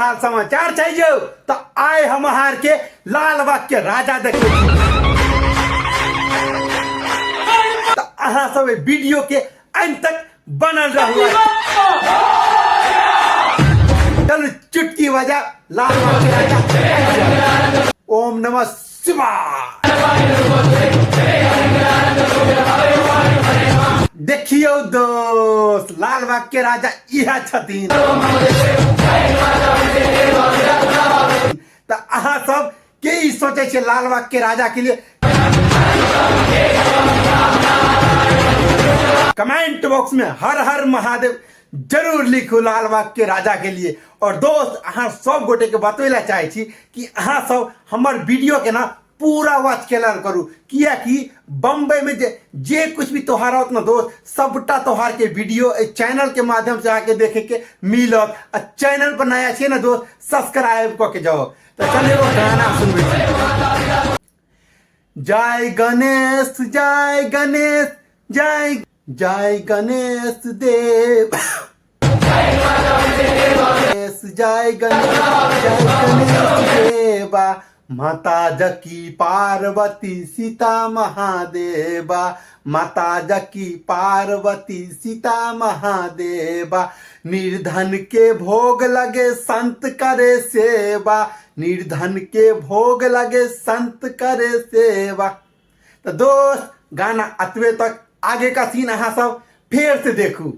हाल समाचार चाहिए तो आए हम हार के लाल बाग के राजा देखे तो अहाँ सब वीडियो के अंत तक बनल रहुआ। चलो चुटकी बजा लाल बाग के राजा। ओम नमः शिवाय। देखियो दोस्त लाल बाग के राजा यह छथिन। तो अहाँ सब के ई सोचे छे लाल बाग के राजा के लिए कमेंट बॉक्स में हर हर महादेव जरूर लिखू लाल बाग के राजा के लिए। और दोस्त अहाँ सब गोटे के बतवेला चाहे छी कि अहाँ सब हमर वीडियो के ना पूरा वॉच कैलर करू, किया कि बम्बई में जे कुछ भी त्योहार होत ना दोस्त सबटा त्योहार के वीडियो चैनल के माध्यम से आके देखे के मिलत। चैनल पर नया छे ना दोस्त सब्सक्राइब करके जाओ। तो चलिए वो गाना सुनबे। जय गणेश जय गणेश जय जय गणेश देव जय गणेश देवा माता जकी पार्वती सीता महादेवा माता जकी पार्वती सीता महादेवा निर्धन के भोग लगे संत करे सेवा निर्धन के भोग लगे संत करे सेवा। तो दोस्त गाना अतवे तक आगे का सीन अहाँ सब फिर से देखू।